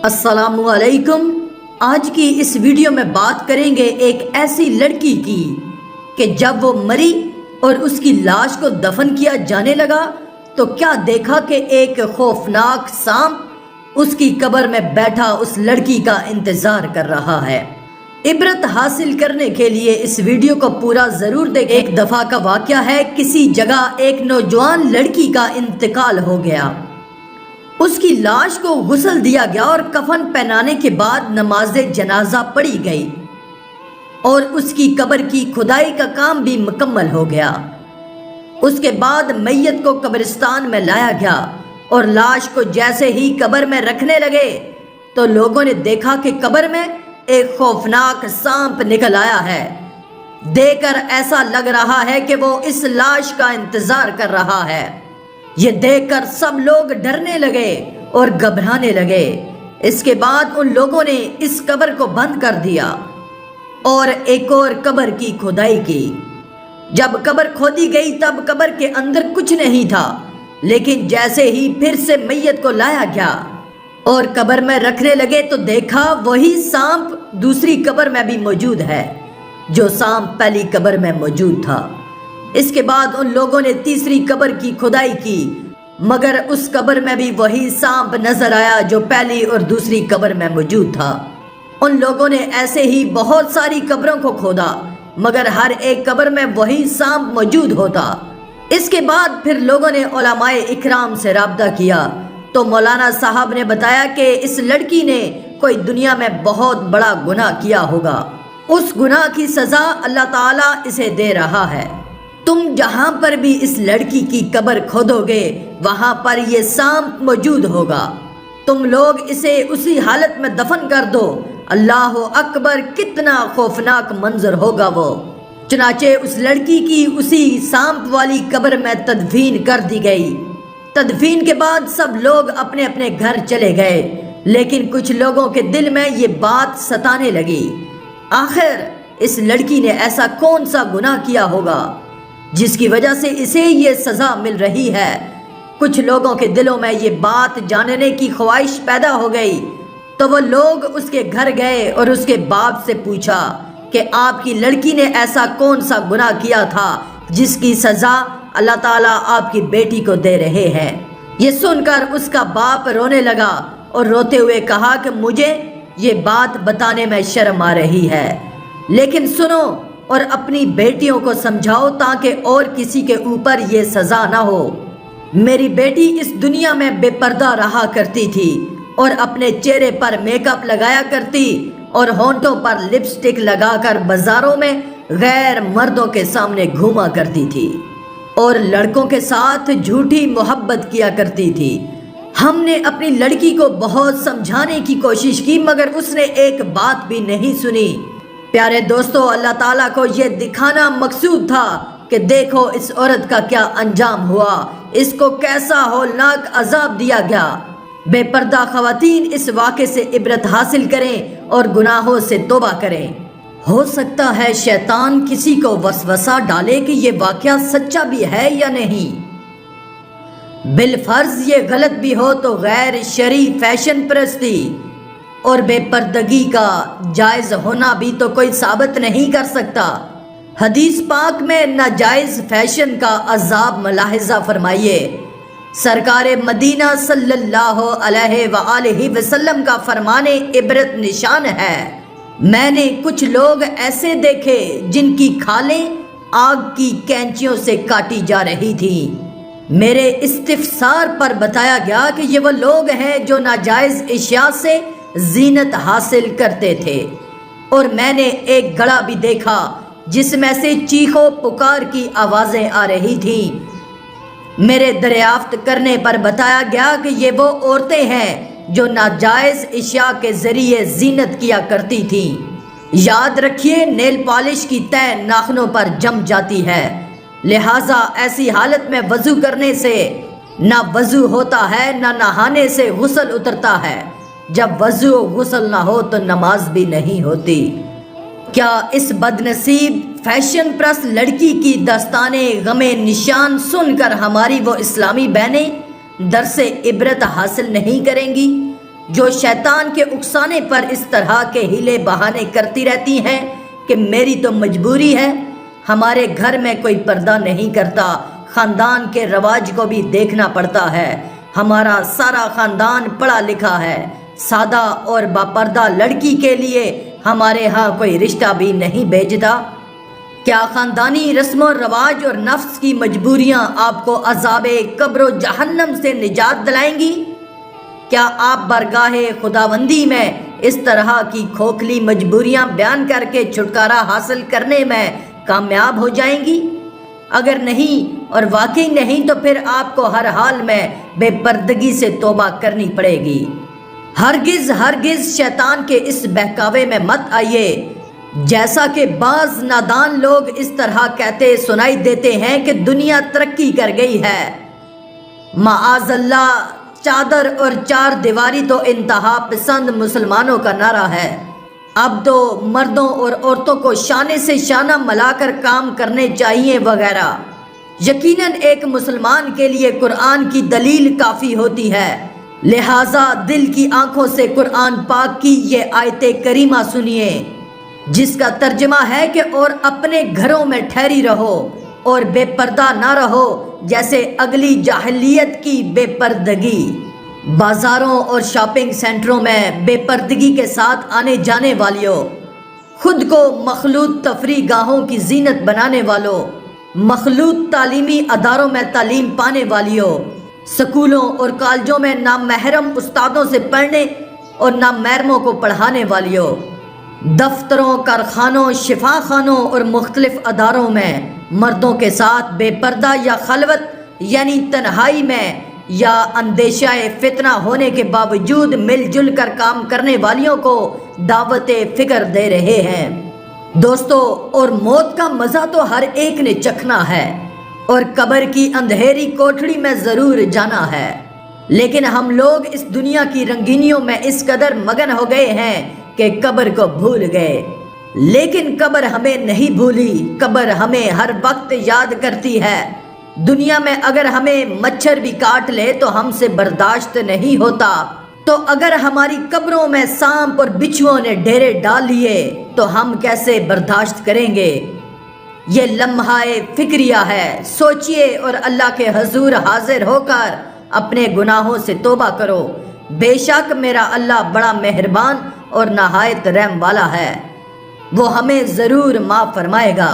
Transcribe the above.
السلام علیکم۔ آج کی اس ویڈیو میں بات کریں گے ایک ایسی لڑکی کی کہ جب وہ مری اور اس کی لاش کو دفن کیا جانے لگا تو کیا دیکھا کہ ایک خوفناک سانپ اس کی قبر میں بیٹھا اس لڑکی کا انتظار کر رہا ہے۔ عبرت حاصل کرنے کے لیے اس ویڈیو کو پورا ضرور دیکھیں۔ ایک دفعہ کا واقعہ ہے، کسی جگہ ایک نوجوان لڑکی کا انتقال ہو گیا۔ اس کی لاش کو غسل دیا گیا اور کفن پہنانے کے بعد نماز جنازہ پڑھی گئی اور اس کی قبر کی کھدائی کا کام بھی مکمل ہو گیا۔ اس کے بعد میت کو قبرستان میں لایا گیا اور لاش کو جیسے ہی قبر میں رکھنے لگے تو لوگوں نے دیکھا کہ قبر میں ایک خوفناک سانپ نکل آیا ہے۔ دیکھ کر ایسا لگ رہا ہے کہ وہ اس لاش کا انتظار کر رہا ہے۔ یہ دیکھ کر سب لوگ ڈرنے لگے اور گھبرانے لگے۔ اس کے بعد ان لوگوں نے اس قبر کو بند کر دیا اور ایک اور قبر کی کھدائی کی۔ جب قبر کھودی گئی تب قبر کے اندر کچھ نہیں تھا، لیکن جیسے ہی پھر سے میت کو لایا گیا اور قبر میں رکھنے لگے تو دیکھا وہی سانپ دوسری قبر میں بھی موجود ہے جو سانپ پہلی قبر میں موجود تھا۔ اس کے بعد ان لوگوں نے تیسری قبر کی کھدائی کی، مگر اس قبر میں بھی وہی سانپ نظر آیا جو پہلی اور دوسری قبر میں موجود تھا۔ ان لوگوں نے ایسے ہی بہت ساری قبروں کو کھودا، مگر ہر ایک قبر میں وہی سانپ موجود ہوتا۔ اس کے بعد پھر لوگوں نے علماء اکرام سے رابطہ کیا تو مولانا صاحب نے بتایا کہ اس لڑکی نے کوئی دنیا میں بہت بڑا گناہ کیا ہوگا، اس گناہ کی سزا اللہ تعالیٰ اسے دے رہا ہے۔ تم جہاں پر بھی اس لڑکی کی قبر کھودو گے وہاں پر یہ سانپ موجود ہوگا، تم لوگ اسے اسی حالت میں دفن کر دو۔ اللہ اکبر، کتنا خوفناک منظر ہوگا وہ۔ چنانچہ اس لڑکی کی اسی سانپ والی قبر میں تدفین کر دی گئی۔ تدفین کے بعد سب لوگ اپنے اپنے گھر چلے گئے، لیکن کچھ لوگوں کے دل میں یہ بات ستانے لگی، آخر اس لڑکی نے ایسا کون سا گناہ کیا ہوگا جس کی وجہ سے اسے یہ سزا مل رہی ہے۔ کچھ لوگوں کے دلوں میں یہ بات جاننے کی خواہش پیدا ہو گئی تو وہ لوگ اس کے گھر گئے اور اس کے باپ سے پوچھا کہ آپ کی لڑکی نے ایسا کون سا گناہ کیا تھا جس کی سزا اللہ تعالیٰ آپ کی بیٹی کو دے رہے ہیں۔ یہ سن کر اس کا باپ رونے لگا اور روتے ہوئے کہا کہ مجھے یہ بات بتانے میں شرم آ رہی ہے، لیکن سنو اور اپنی بیٹیوں کو سمجھاؤ تاکہ اور کسی کے اوپر یہ سزا نہ ہو۔ میری بیٹی اس دنیا میں بے پردہ رہا کرتی تھی اور اپنے چہرے پر میک اپ لگایا کرتی اور ہونٹوں پر لپسٹک لگا کر بازاروں میں غیر مردوں کے سامنے گھوما کرتی تھی اور لڑکوں کے ساتھ جھوٹی محبت کیا کرتی تھی۔ ہم نے اپنی لڑکی کو بہت سمجھانے کی کوشش کی مگر اس نے ایک بات بھی نہیں سنی۔ پیارے دوستو، اللہ تعالیٰ کو یہ دکھانا مقصود تھا کہ دیکھو اس عورت کا کیا انجام ہوا، اس کو کیسا ہولناک عذاب دیا گیا۔ بے پردہ خواتین اس واقعے سے عبرت حاصل کریں اور گناہوں سے توبہ کریں۔ ہو سکتا ہے شیطان کسی کو وسوسہ ڈالے کہ یہ واقعہ سچا بھی ہے یا نہیں۔ بالفرض یہ غلط بھی ہو تو غیر شرعی فیشن پرستی اور بے پردگی کا جائز ہونا بھی تو کوئی ثابت نہیں کر سکتا۔ حدیث پاک میں ناجائز فیشن کا عذاب ملاحظہ فرمائیے۔ سرکار مدینہ صلی اللہ علیہ وآلہ وسلم کا فرمان عبرت نشان ہے، میں نے کچھ لوگ ایسے دیکھے جن کی کھالیں آگ کی کینچیوں سے کاٹی جا رہی تھیں۔ میرے استفسار پر بتایا گیا کہ یہ وہ لوگ ہیں جو ناجائز اشیاء سے زینت حاصل کرتے تھے، اور میں نے ایک گڑھا بھی دیکھا جس میں سے چیخو پکار کی آوازیں آ رہی تھیں۔ میرے دریافت کرنے پر بتایا گیا کہ یہ وہ عورتیں ہیں جو ناجائز اشیاء کے ذریعے زینت کیا کرتی تھیں۔ یاد رکھیے، نیل پالش کی تہ ناخنوں پر جم جاتی ہے، لہٰذا ایسی حالت میں وضو کرنے سے نہ وضو ہوتا ہے نہ نہانے سے غسل اترتا ہے۔ جب وضو و غسل نہ ہو تو نماز بھی نہیں ہوتی۔ کیا اس بد نصیب فیشن پرست لڑکی کی داستانے غم نشان سن کر ہماری وہ اسلامی بہنیں درس عبرت حاصل نہیں کریں گی؟ جو شیطان کے اکسانے پر اس طرح کے ہیلے بہانے کرتی رہتی ہیں کہ میری تو مجبوری ہے، ہمارے گھر میں کوئی پردہ نہیں کرتا، خاندان کے رواج کو بھی دیکھنا پڑتا ہے، ہمارا سارا خاندان پڑھا لکھا ہے، سادہ اور باپردہ لڑکی کے لیے ہمارے ہاں کوئی رشتہ بھی نہیں بھیجتا۔ کیا خاندانی رسم و رواج اور نفس کی مجبوریاں آپ کو عذاب قبر و جہنم سے نجات دلائیں گی؟ کیا آپ برگاہ خداوندی میں اس طرح کی کھوکھلی مجبوریاں بیان کر کے چھٹکارا حاصل کرنے میں کامیاب ہو جائیں گی؟ اگر نہیں اور واقعی نہیں تو پھر آپ کو ہر حال میں بے پردگی سے توبہ کرنی پڑے گی۔ ہرگز ہرگز شیطان کے اس بہکاوے میں مت آئیے، جیسا کہ بعض نادان لوگ اس طرح کہتے سنائی دیتے ہیں کہ دنیا ترقی کر گئی ہے۔ معاذ اللہ، چادر اور چار دیواری تو انتہا پسند مسلمانوں کا نعرہ ہے۔ اب تو مردوں اور عورتوں کو شانے سے شانہ ملا کر کام کرنے چاہیے وغیرہ۔ یقیناً ایک مسلمان کے لیے قرآن کی دلیل کافی ہوتی ہے، لہٰذا دل کی آنکھوں سے قرآن پاک کی یہ آیت کریمہ سنیے، جس کا ترجمہ ہے کہ اور اپنے گھروں میں ٹھہری رہو اور بے پردہ نہ رہو جیسے اگلی جاہلیت کی بے پردگی۔ بازاروں اور شاپنگ سینٹروں میں بے پردگی کے ساتھ آنے جانے والیوں، خود کو مخلوط تفریح گاہوں کی زینت بنانے والوں، مخلوط تعلیمی اداروں میں تعلیم پانے والیوں، سکولوں اور کالجوں میں نامحرم استادوں سے پڑھنے اور نامحرموں کو پڑھانے والیوں، دفتروں، کارخانوں، شفا خانوں اور مختلف اداروں میں مردوں کے ساتھ بے پردہ یا خلوت یعنی تنہائی میں یا اندیشہ فتنہ ہونے کے باوجود مل جل کر کام کرنے والیوں کو دعوت فکر دے رہے ہیں۔ دوستو، اور موت کا مزہ تو ہر ایک نے چکھنا ہے اور قبر کی اندھیری کوٹھڑی میں ضرور جانا ہے، لیکن ہم لوگ اس دنیا کی رنگینیوں میں اس قدر مگن ہو گئے ہیں کہ قبر کو بھول گئے۔ لیکن قبر ہمیں نہیں بھولی، قبر ہمیں ہر وقت یاد کرتی ہے۔ دنیا میں اگر ہمیں مچھر بھی کاٹ لے تو ہم سے برداشت نہیں ہوتا، تو اگر ہماری قبروں میں سانپ اور بچھوؤں نے ڈیرے ڈال لیے تو ہم کیسے برداشت کریں گے؟ یہ لمحہ فکریہ ہے، سوچئے اور اللہ کے حضور حاضر ہو کر اپنے گناہوں سے توبہ کرو۔ بے شک میرا اللہ بڑا مہربان اور نہایت رحم والا ہے، وہ ہمیں ضرور معاف فرمائے گا۔